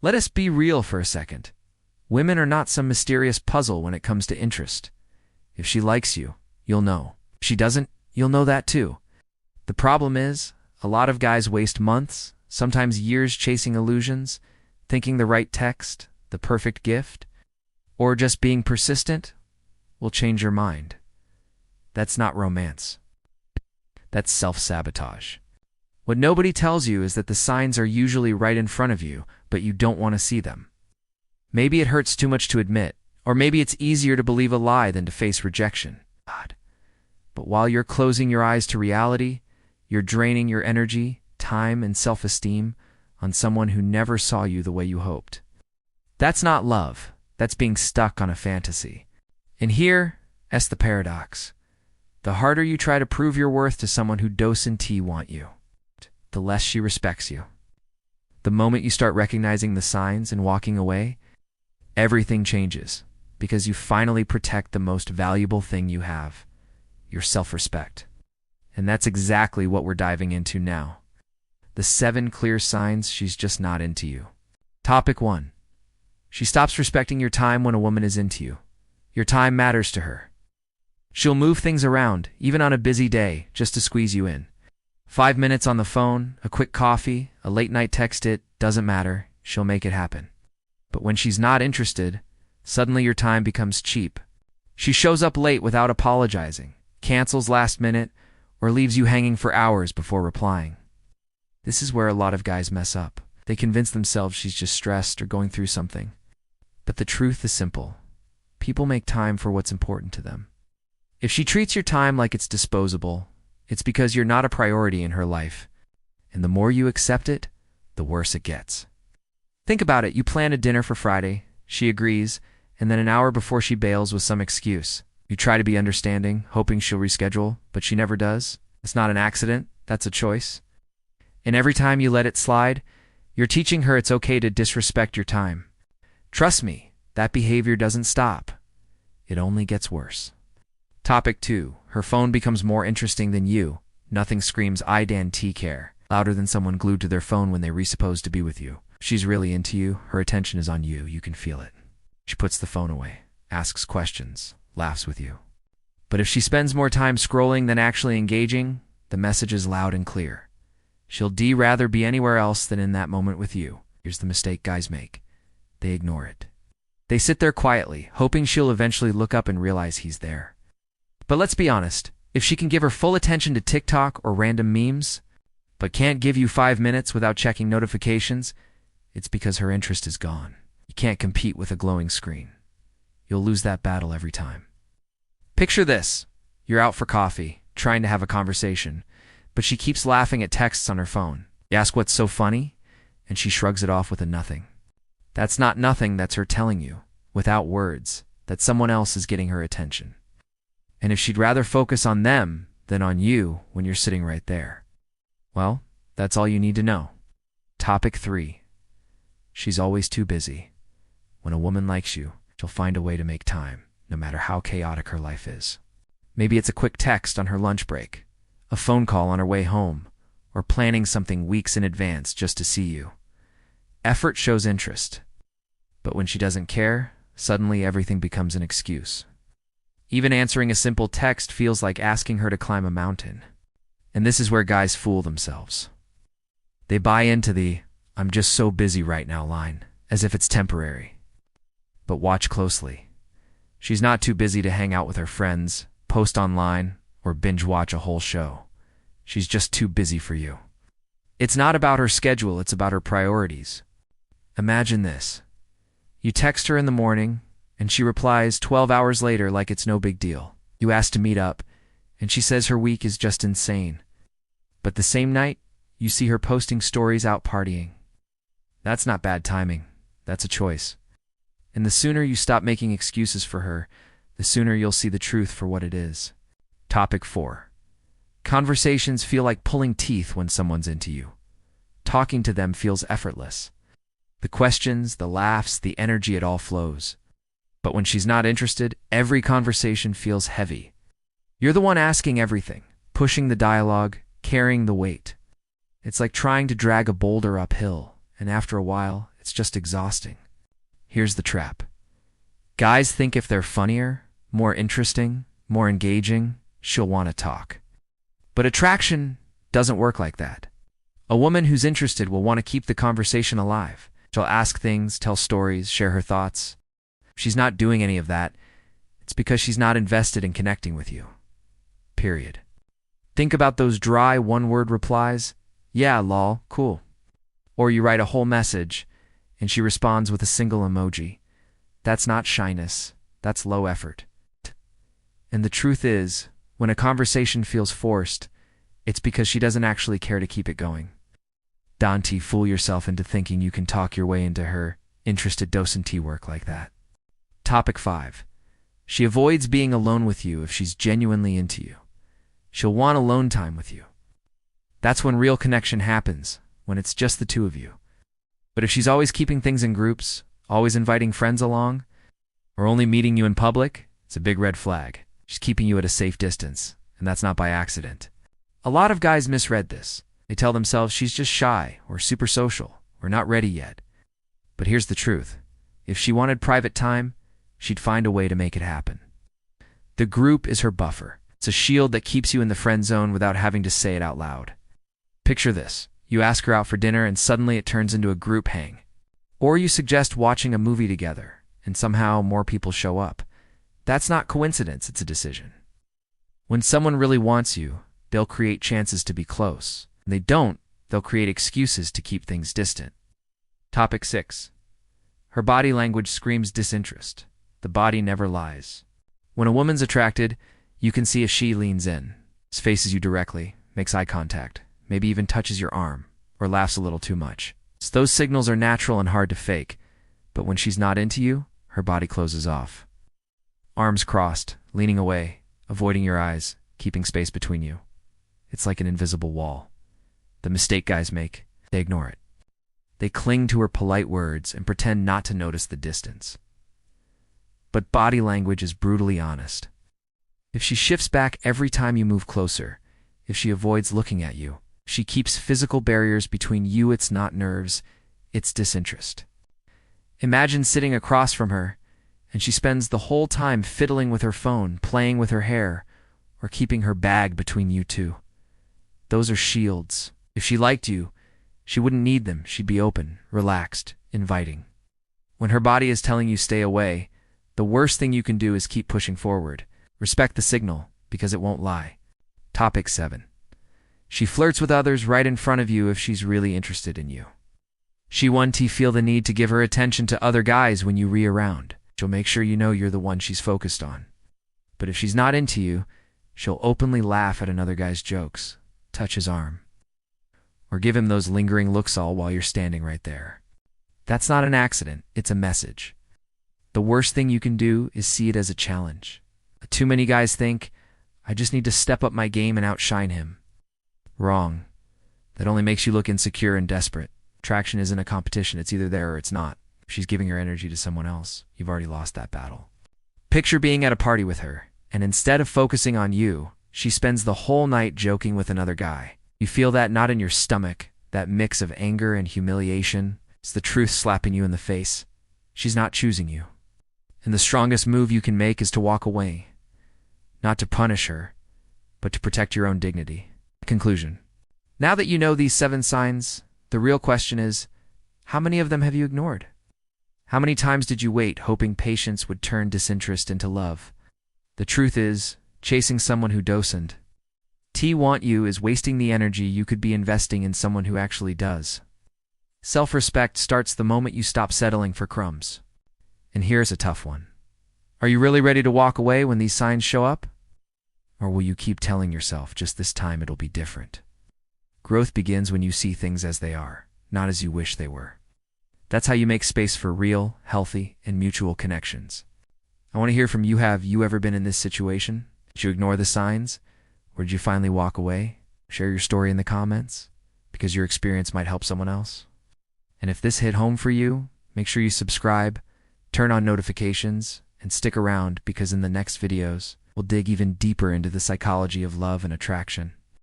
Let us be real for a second. Women are not some mysterious puzzle when it comes to interest. If she likes you, you'll know. If she doesn't, you'll know that too. The problem is, a lot of guys waste months, sometimes years chasing illusions, thinking the right text, the perfect gift, or just being persistent will change your mind. That's not romance. That's self-sabotage. What nobody tells you is that the signs are usually right in front of you, but you don't want to see them. Maybe it hurts too much to admit, or maybe it's easier to believe a lie than to face rejection. God. But while you're closing your eyes to reality, you're draining your energy, time, and self-esteem on someone who never saw you the way you hoped. That's not love. That's being stuck on a fantasy. And here's the paradox. The harder you try to prove your worth to someone who doesn't want you, the less she respects you. The moment you start recognizing the signs and walking away, everything changes because you finally protect the most valuable thing you have, your self-respect. And that's exactly what we're diving into now. The 7 clear signs she's just not into you. Topic 1. She stops respecting your time when a woman is into you. Your time matters to her. She'll move things around, even on a busy day, just to squeeze you in. 5 minutes on the phone, a quick coffee, a late-night text, it doesn't matter. She'll make it happen. But when she's not interested, suddenly your time becomes cheap. She shows up late without apologizing, cancels last minute, or leaves you hanging for hours before replying. This is where a lot of guys mess up. They convince themselves she's just stressed or going through something. But the truth is simple. People make time for what's important to them. If she treats your time like it's disposable, it's because you're not a priority in her life. And the more you accept it, the worse it gets. Think about it. You plan a dinner for Friday, she agrees, and then an hour before she bails with some excuse. You try to be understanding, hoping she'll reschedule, but she never does. It's not an accident, that's a choice. And every time you let it slide, you're teaching her it's okay to disrespect your time. Trust me, that behavior doesn't stop. It only gets worse. Topic 2. Her phone becomes more interesting than you. Nothing screams I Dan T care louder than someone glued to their phone when they were supposed to be with you. She's really into you, her attention is on you, you can feel it. She puts the phone away, asks questions, laughs with you. But if she spends more time scrolling than actually engaging, the message is loud and clear. She'll rather be anywhere else than in that moment with you. Here's the mistake guys make. They ignore it. They sit there quietly, hoping she'll eventually look up and realize he's there. But let's be honest, if she can give her full attention to TikTok or random memes, but can't give you 5 minutes without checking notifications, it's because her interest is gone. You can't compete with a glowing screen. You'll lose that battle every time. Picture this. You're out for coffee, trying to have a conversation, but she keeps laughing at texts on her phone. You ask what's so funny, and she shrugs it off with a nothing. That's not nothing, that's her telling you, without words, that someone else is getting her attention. And if she'd rather focus on them than on you when you're sitting right there, well, that's all you need to know. Topic 3. She's always too busy. When a woman likes you, she'll find a way to make time, no matter how chaotic her life is. Maybe it's a quick text on her lunch break, a phone call on her way home, or planning something weeks in advance just to see you. Effort shows interest. But when she doesn't care, suddenly everything becomes an excuse. Even answering a simple text feels like asking her to climb a mountain. And this is where guys fool themselves. They buy into the "I'm just so busy right now" line, as if it's temporary. But watch closely. She's not too busy to hang out with her friends, post online, or binge watch a whole show. She's just too busy for you. It's not about her schedule, it's about her priorities. Imagine this. You text her in the morning, and she replies 12 hours later like it's no big deal. You ask to meet up, and she says her week is just insane. But the same night, you see her posting stories out partying. That's not bad timing. That's a choice. And the sooner you stop making excuses for her, the sooner you'll see the truth for what it is. Topic 4. Conversations feel like pulling teeth when someone's into you. Talking to them feels effortless. The questions, the laughs, the energy, it all flows. But when she's not interested, every conversation feels heavy. You're the one asking everything, pushing the dialogue, carrying the weight. It's like trying to drag a boulder uphill, and after a while, it It's just exhausting. Here's the trap. Guys think if they're funnier, more interesting, more engaging, she'll want to talk. But attraction doesn't work like that. A woman who's interested will want to keep the conversation alive. She'll ask things, tell stories, share her thoughts. If she's not doing any of that, it's because she's not invested in connecting with you. Period. Think about those dry one-word replies. Yeah, lol, cool. Or you write a whole message, and she responds with a single emoji. That's not shyness. That's low effort. And the truth is, when a conversation feels forced, it's because she doesn't actually care to keep it going. Don't fool yourself into thinking you can talk your way into her interested docent work like that. Topic 5. She avoids being alone with you if she's genuinely into you. She'll want alone time with you. That's when real connection happens, when it's just the two of you. But if she's always keeping things in groups, always inviting friends along, or only meeting you in public, it's a big red flag. She's keeping you at a safe distance, and that's not by accident. A lot of guys misread this. They tell themselves she's just shy, or super social, or not ready yet. But here's the truth. If she wanted private time, she'd find a way to make it happen. The group is her buffer. It's a shield that keeps you in the friend zone without having to say it out loud. Picture this. You ask her out for dinner and suddenly it turns into a group hang. Or you suggest watching a movie together and somehow more people show up. That's not coincidence, it's a decision. When someone really wants you, they'll create chances to be close. When they don't, they'll create excuses to keep things distant. Topic 6. Her body language screams disinterest. The body never lies. When a woman's attracted, you can see if she leans in, faces you directly, makes eye contact, maybe even touches your arm, or laughs a little too much. So those signals are natural and hard to fake, but when she's not into you, her body closes off. Arms crossed, leaning away, avoiding your eyes, keeping space between you. It's like an invisible wall. The mistake guys make, they ignore it. They cling to her polite words and pretend not to notice the distance. But body language is brutally honest. If she shifts back every time you move closer, if she avoids looking at you, if she keeps physical barriers between you, it's not nerves, it's disinterest. Imagine sitting across from her, and she spends the whole time fiddling with her phone, playing with her hair, or keeping her bag between you two. Those are shields. If she liked you, she wouldn't need them. She'd be open, relaxed, inviting. When her body is telling you stay away, the worst thing you can do is keep pushing forward. Respect the signal, because it won't lie. Topic 7. She flirts with others right in front of you if she's really interested in you. She won't feel the need to give her attention to other guys when you re-around. She'll make sure you know you're the one she's focused on. But if she's not into you, she'll openly laugh at another guy's jokes, touch his arm, or give him those lingering looks all while you're standing right there. That's not an accident, it's a message. The worst thing you can do is see it as a challenge. Too many guys think, I just need to step up my game and outshine him. Wrong. That only makes you look insecure and desperate. Attraction isn't a competition, it's either there or it's not. If she's giving her energy to someone else, you've already lost that battle. Picture being at a party with her, and instead of focusing on you, she spends the whole night joking with another guy. You feel that knot in your stomach, that mix of anger and humiliation. It's the truth slapping you in the face. She's not choosing you. And the strongest move you can make is to walk away. Not to punish her, but to protect your own dignity. Conclusion. Now that you know these 7 signs, the real question is, how many of them have you ignored? How many times did you wait, hoping patience would turn disinterest into love? The truth is, chasing someone who doesn't want you is wasting the energy you could be investing in someone who actually does. Self-respect starts the moment you stop settling for crumbs. And here's a tough one. Are you really ready to walk away when these signs show up? Or will you keep telling yourself, just this time it'll be different? Growth begins when you see things as they are, not as you wish they were. That's how you make space for real, healthy, and mutual connections. I want to hear from you. Have you ever been in this situation? Did you ignore the signs? Or did you finally walk away? Share your story in the comments, because your experience might help someone else. And if this hit home for you, make sure you subscribe, turn on notifications, and stick around, because in the next videos, we'll dig even deeper into the psychology of love and attraction.